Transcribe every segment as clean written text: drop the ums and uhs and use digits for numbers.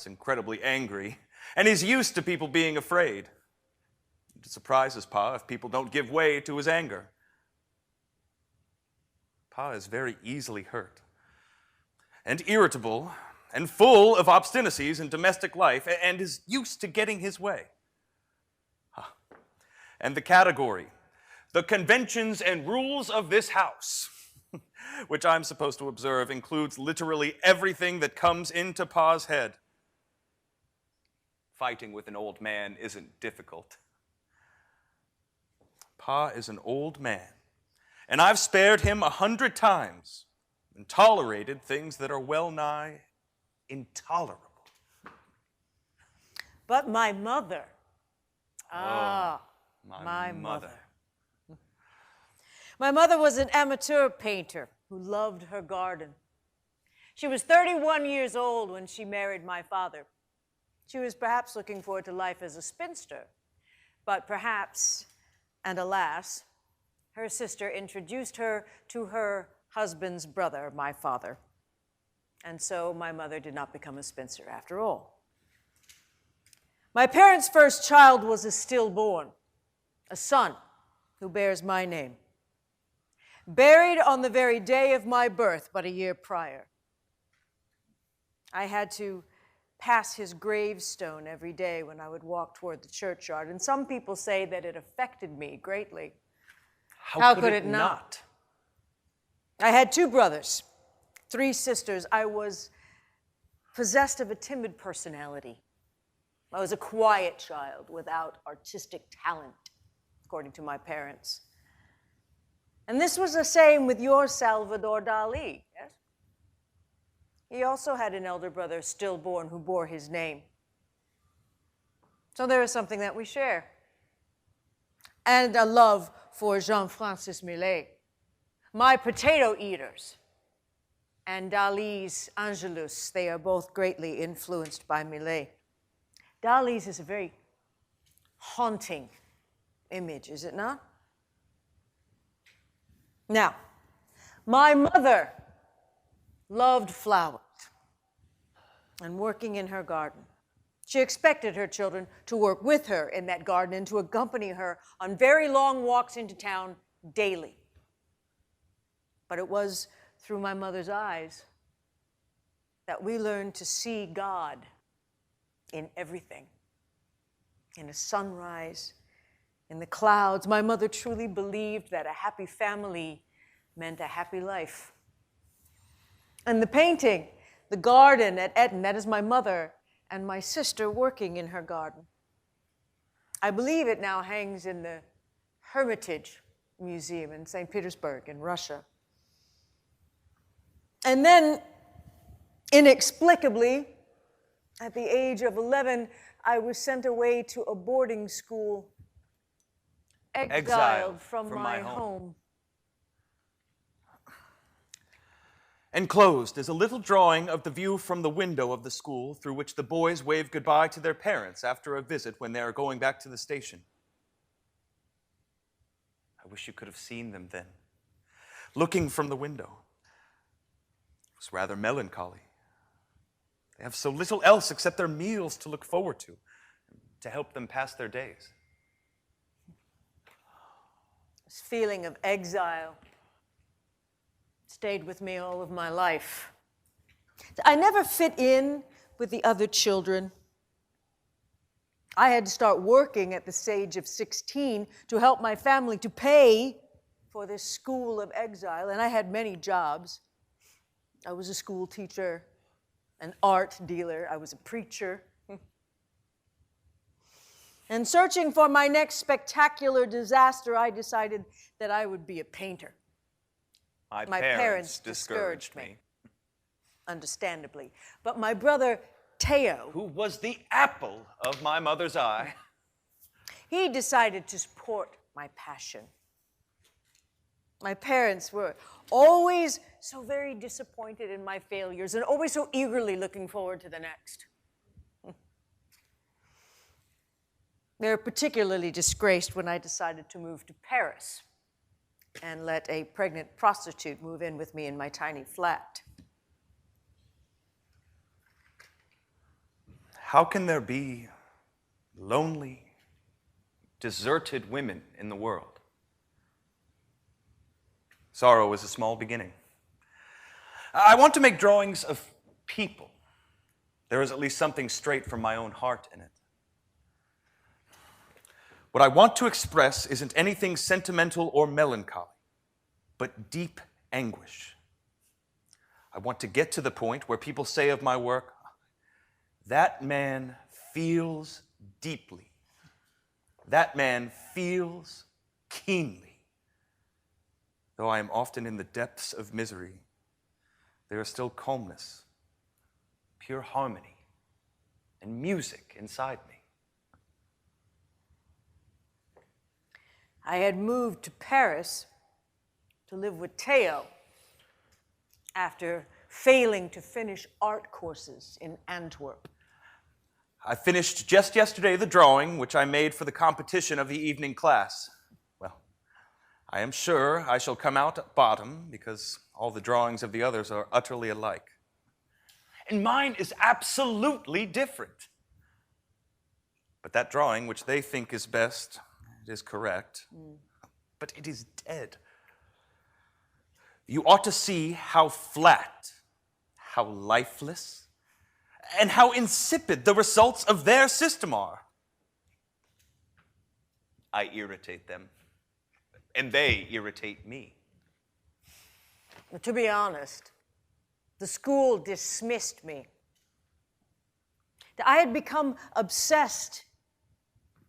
gets incredibly angry, and he's used to people being afraid. It surprises Pa if people don't give way to his anger. Pa is very easily hurt, and irritable, and full of obstinacies in domestic life, and is used to getting his way. And the category, the conventions and rules of this house, which I'm supposed to observe, includes literally everything that comes into Pa's head. Fighting with an old man isn't difficult. Pa is an old man, and I've spared him 100 times and tolerated things that are well nigh intolerable. But my mother, my mother. My mother was an amateur painter who loved her garden. She was 31 years old when she married my father. She was perhaps looking forward to life as a spinster, but perhaps, and alas, her sister introduced her to her husband's brother, my father. And so my mother did not become a spinster after all. My parents' first child was a stillborn, a son who bears my name, buried on the very day of my birth, but a year prior. I had to pass his gravestone every day when I would walk toward the churchyard, and some people say that it affected me greatly. How could it not? I had 2 brothers, 3 sisters. I was possessed of a timid personality. I was a quiet child without artistic talent, according to my parents. And this was the same with your Salvador Dalí, yes? He also had an elder brother, stillborn, who bore his name. So there is something that we share. And a love for Jean-Francis Millet. My potato eaters and Dalí's Angelus, they are both greatly influenced by Millet. Dalí's is a very haunting image, is it not? Now, my mother loved flowers and working in her garden. She expected her children to work with her in that garden and to accompany her on very long walks into town daily. But it was through my mother's eyes that we learned to see God in everything. In a sunrise, in the clouds. My mother truly believed that a happy family meant a happy life. And the painting, the garden at Eton, that is my mother and my sister working in her garden. I believe it now hangs in the Hermitage Museum in St. Petersburg in Russia. And then, inexplicably, at the age of 11, I was sent away to a boarding school, exiled from my home. Enclosed is a little drawing of the view from the window of the school through which the boys wave goodbye to their parents after a visit when they are going back to the station. I wish you could have seen them then, looking from the window. It was rather melancholy. They have so little else except their meals to look forward to help them pass their days. This feeling of exile stayed with me all of my life. I never fit in with the other children. I had to start working at the age of 16 to help my family to pay for this school of exile, and I had many jobs. I was a school teacher, an art dealer, I was a preacher. And searching for my next spectacular disaster, I decided that I would be a painter. My parents discouraged me, understandably. But my brother, Theo, who was the apple of my mother's eye, he decided to support my passion. My parents were always so very disappointed in my failures and always so eagerly looking forward to the next. They were particularly disgraced when I decided to move to Paris and let a pregnant prostitute move in with me in my tiny flat. How can there be lonely, deserted women in the world? Sorrow is a small beginning. I want to make drawings of people. There is at least something straight from my own heart in it. What I want to express isn't anything sentimental or melancholy, but deep anguish. I want to get to the point where people say of my work, that man feels deeply. That man feels keenly. Though I am often in the depths of misery, there is still calmness, pure harmony, and music inside me. I had moved to Paris to live with Theo after failing to finish art courses in Antwerp. I finished just yesterday the drawing which I made for the competition of the evening class. Well, I am sure I shall come out at bottom because all the drawings of the others are utterly alike. And mine is absolutely different. But that drawing, which they think is best, it is correct, but it is dead. You ought to see how flat, how lifeless, and how insipid the results of their system are. I irritate them, and they irritate me. To be honest, the school dismissed me. I had become obsessed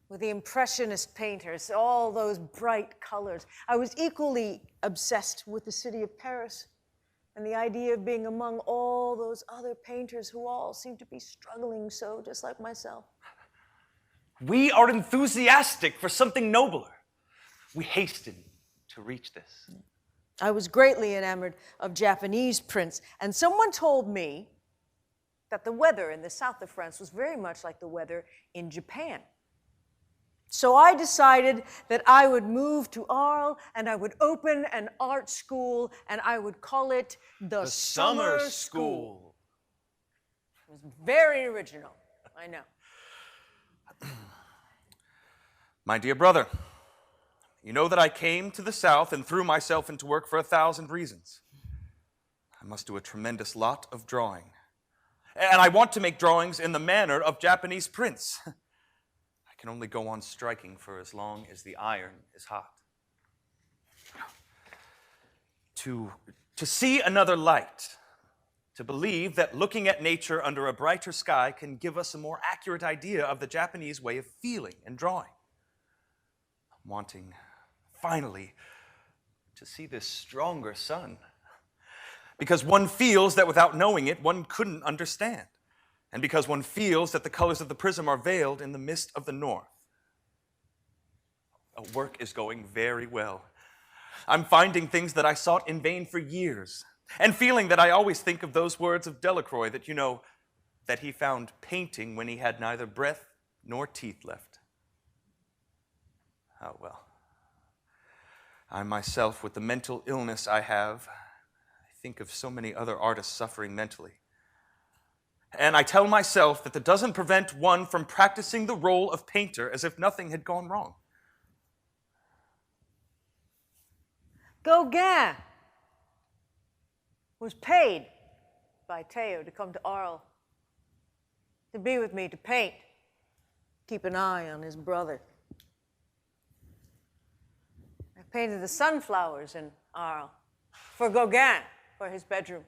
with the Impressionist painters, all those bright colors. I was equally obsessed with the city of Paris and the idea of being among all those other painters who all seemed to be struggling so, just like myself. We are enthusiastic for something nobler. We hasten to reach this. I was greatly enamored of Japanese prints, and someone told me that the weather in the south of France was very much like the weather in Japan. So I decided that I would move to Arles and I would open an art school and I would call it the Summer School. It was very original, I know. My dear brother, you know that I came to the South and threw myself into work for 1,000 reasons. I must do a tremendous lot of drawing. And I want to make drawings in the manner of Japanese prints. I can only go on striking for as long as the iron is hot. To see another light, to believe that looking at nature under a brighter sky can give us a more accurate idea of the Japanese way of feeling and drawing. I'm wanting, finally, to see this stronger sun. Because one feels that without knowing it, one couldn't understand. And because one feels that the colors of the prism are veiled in the mist of the north. Work is going very well. I'm finding things that I sought in vain for years, and feeling that I always think of those words of Delacroix that you know, that he found painting when he had neither breath nor teeth left. Oh, well. I myself, with the mental illness I have, I think of so many other artists suffering mentally. And I tell myself that doesn't prevent one from practicing the role of painter as if nothing had gone wrong. Gauguin was paid by Theo to come to Arles, to be with me, to paint, keep an eye on his brother. I painted the sunflowers in Arles for Gauguin, for his bedroom.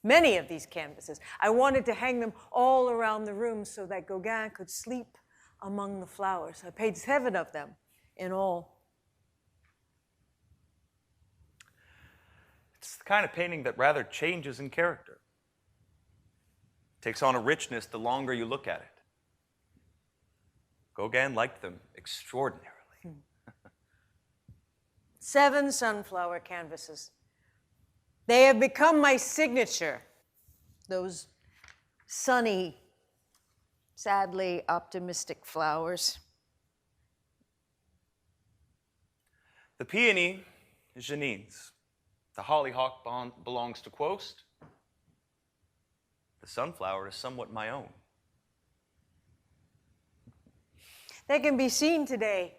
Many of these canvases. I wanted to hang them all around the room so that Gauguin could sleep among the flowers. I paid 7 of them in all. It's the kind of painting that rather changes in character. It takes on a richness the longer you look at it. Gauguin liked them extraordinarily. 7 sunflower canvases. They have become my signature. Those sunny, sadly optimistic flowers. The peony is Janine's. The hollyhock belongs to Quost. The sunflower is somewhat my own. They can be seen today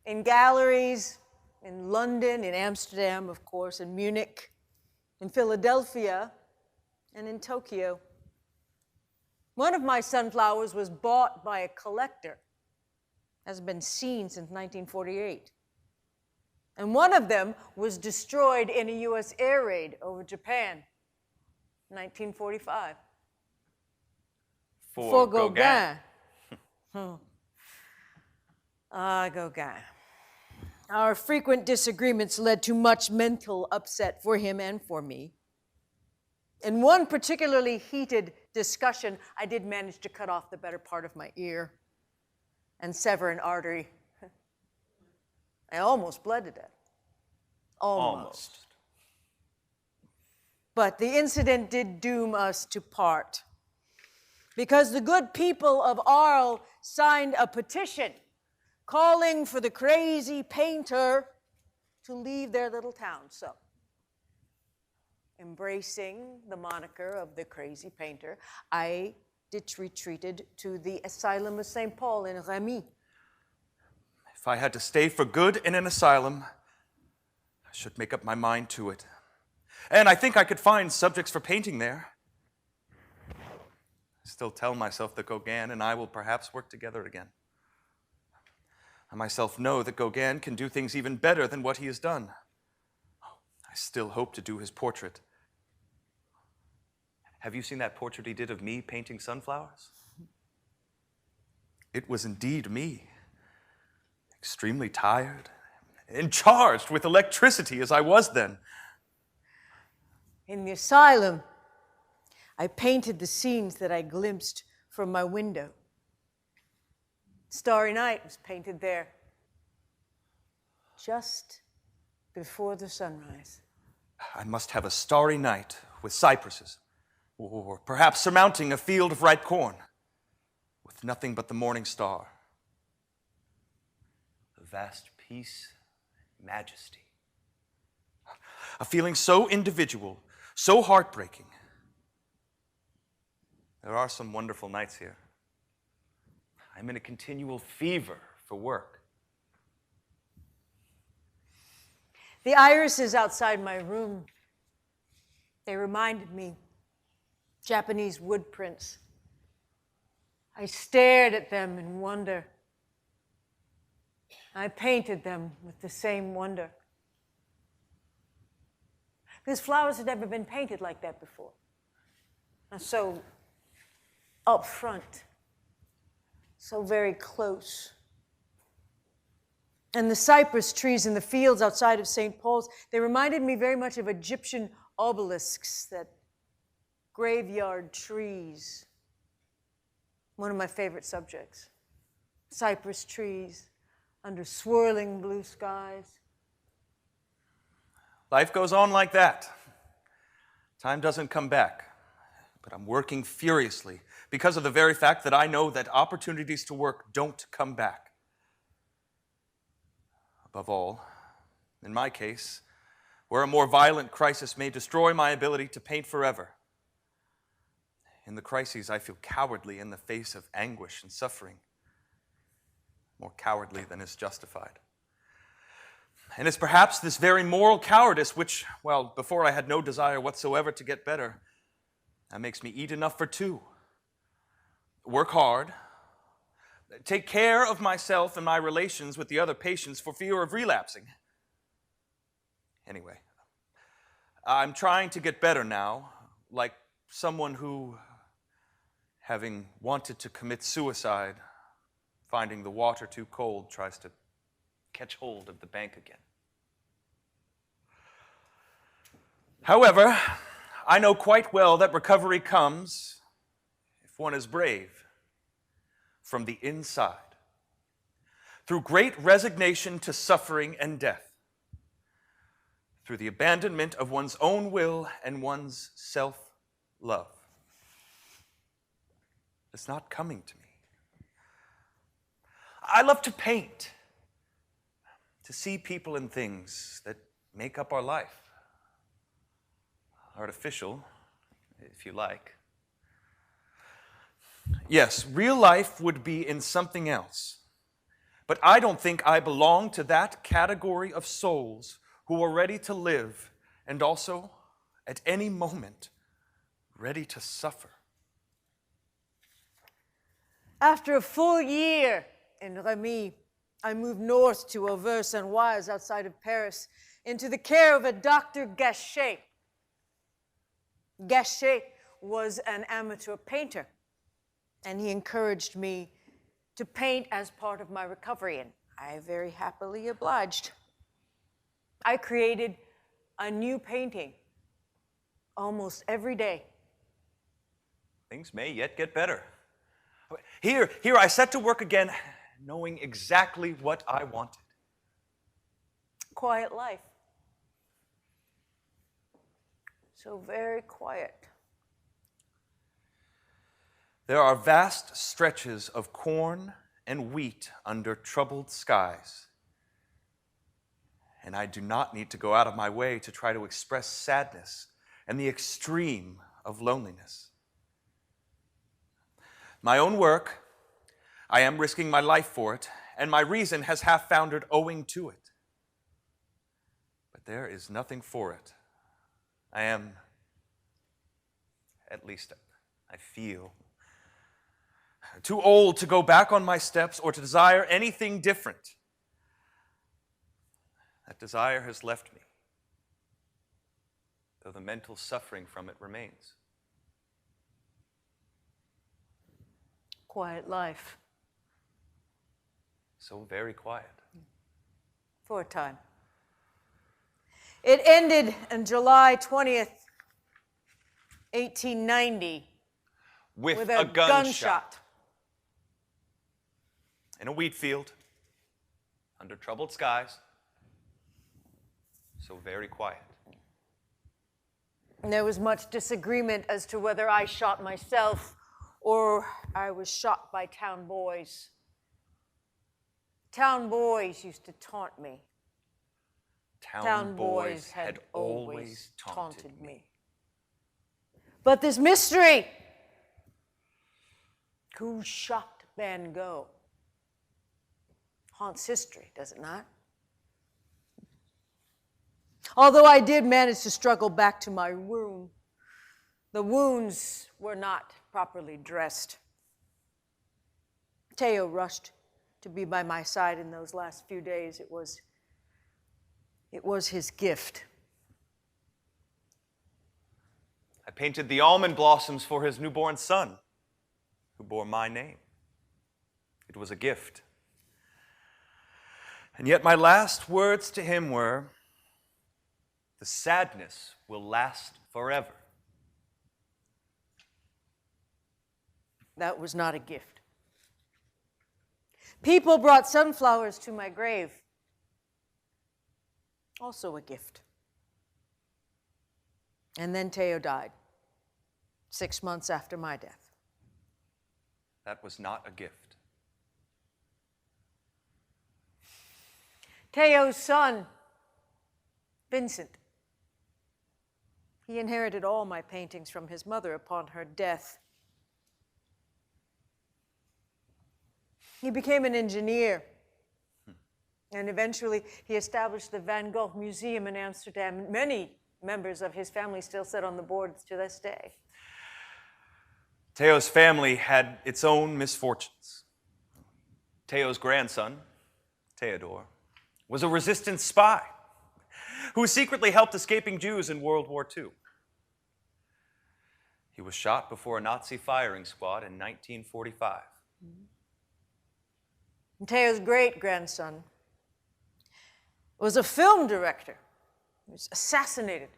in galleries in London, in Amsterdam, of course, in Munich, in Philadelphia, and in Tokyo. One of my sunflowers was bought by a collector, hasn't been seen since 1948. And one of them was destroyed in a US air raid over Japan, 1945. For Gauguin. Gauguin. Our frequent disagreements led to much mental upset for him and for me. In one particularly heated discussion, I did manage to cut off the better part of my ear and sever an artery. I almost bled to death. Almost. But the incident did doom us to part, because the good people of Arles signed a petition calling for the crazy painter to leave their little town. So, embracing the moniker of the crazy painter, I retreated to the Asylum of St. Paul in Remy. If I had to stay for good in an asylum, I should make up my mind to it. And I think I could find subjects for painting there. I still tell myself that Gauguin and I will perhaps work together again. I myself know that Gauguin can do things even better than what he has done. I still hope to do his portrait. Have you seen that portrait he did of me painting sunflowers? It was indeed me, extremely tired and charged with electricity as I was then. In the asylum, I painted the scenes that I glimpsed from my window. Starry Night was painted there just before the sunrise. I must have a starry night with cypresses, or perhaps surmounting a field of ripe corn, with nothing but the morning star. A vast peace and majesty. A feeling so individual, so heartbreaking. There are some wonderful nights here. I'm in a continual fever for work. The irises outside my room, they reminded me, Japanese wood prints. I stared at them in wonder. I painted them with the same wonder. Because flowers had never been painted like that before. And so up front, so very close. And the cypress trees in the fields outside of St. Paul's, they reminded me very much of Egyptian obelisks, that graveyard trees. One of my favorite subjects. Cypress trees under swirling blue skies. Life goes on like that. Time doesn't come back. But I'm working furiously because of the very fact that I know that opportunities to work don't come back. Above all, in my case, where a more violent crisis may destroy my ability to paint forever. In the crises, I feel cowardly in the face of anguish and suffering, more cowardly than is justified. And it's perhaps this very moral cowardice which, well, before I had no desire whatsoever to get better, that makes me eat enough for two, work hard, take care of myself and my relations with the other patients for fear of relapsing. Anyway, I'm trying to get better now, like someone who, having wanted to commit suicide, finding the water too cold, tries to catch hold of the bank again. However, I know quite well that recovery comes, if one is brave, from the inside, through great resignation to suffering and death, through the abandonment of one's own will and one's self-love. It's not coming to me. I love to paint, to see people and things that make up our life. Artificial, if you like. Yes, real life would be in something else. But I don't think I belong to that category of souls who are ready to live and also, at any moment, ready to suffer. After a full year in Remy, I moved north to Auvers-en-Oise outside of Paris into the care of a Dr. Gachet. Gachet was an amateur painter, and he encouraged me to paint as part of my recovery, and I very happily obliged. I created a new painting almost every day. Things may yet get better. Here I set to work again, knowing exactly what I wanted. Quiet life. So very quiet. There are vast stretches of corn and wheat under troubled skies. And I do not need to go out of my way to try to express sadness and the extreme of loneliness. My own work, I am risking my life for it, and my reason has half foundered owing to it. But there is nothing for it. I am, at least I feel, too old to go back on my steps or to desire anything different. That desire has left me, though the mental suffering from it remains. Quiet life. So very quiet. For a time. It ended on July 20th, 1890, With a a gunshot. In a wheat field, under troubled skies, so very quiet. And there was much disagreement as to whether I shot myself or I was shot by town boys. Town boys used to taunt me. Town boys had always taunted me. But this mystery, who shot Van Gogh, haunts history, does it not? Although I did manage to struggle back to my room, the wounds were not properly dressed. Theo rushed to be by my side in those last few days. It was his gift. I painted the almond blossoms for his newborn son, who bore my name. It was a gift. And yet my last words to him were, "The sadness will last forever." That was not a gift. People brought sunflowers to my grave. Also a gift. And then Theo died, 6 months after my death. That was not a gift. Theo's son, Vincent, he inherited all my paintings from his mother upon her death. He became an engineer, and eventually he established the Van Gogh Museum in Amsterdam. Many members of his family still sit on the boards to this day. Theo's family had its own misfortunes. Theo's grandson, Theodore, was a resistance spy who secretly helped escaping Jews in World War II. He was shot before a Nazi firing squad in 1945. And Theo's great-grandson was a film director. He was assassinated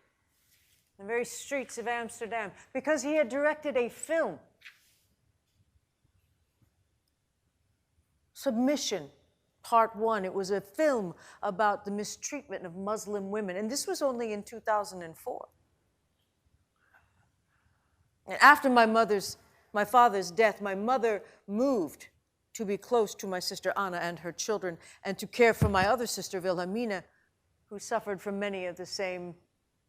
in the very streets of Amsterdam because he had directed a film. Submission, Part 1. It was a film about the mistreatment of Muslim women, and this was only in 2004. And after my father's death, my mother moved to be close to my sister Anna and her children, and to care for my other sister Wilhelmina, who suffered from many of the same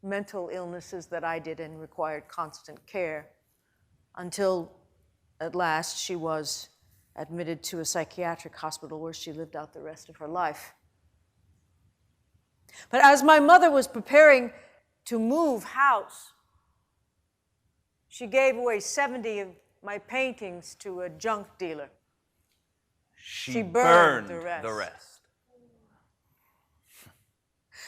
mental illnesses that I did and required constant care, until at last she was admitted to a psychiatric hospital where she lived out the rest of her life. But as my mother was preparing to move house, she gave away 70 of my paintings to a junk dealer. She burned the rest.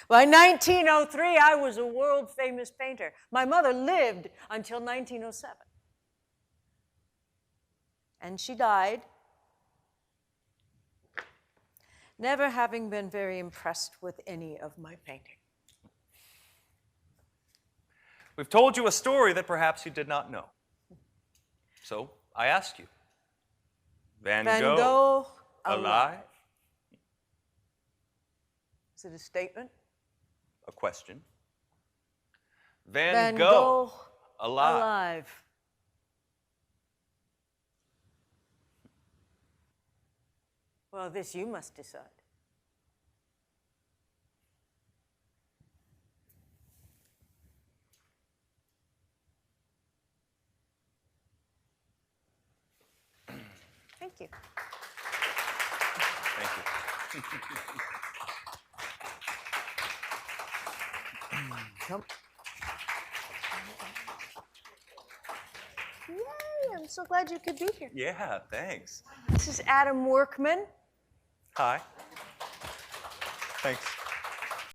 By 1903, I was a world-famous painter. My mother lived until 1907. And she died, never having been very impressed with any of my painting. We've told you a story that perhaps you did not know. So I ask you, Van Gogh alive? Is it a statement? A question. Van Gogh alive? Well, this you must decide. Thank you. Thank you. Come. Yay, I'm so glad you could be here. Yeah, thanks. This is Adam Workman. Hi. Thanks.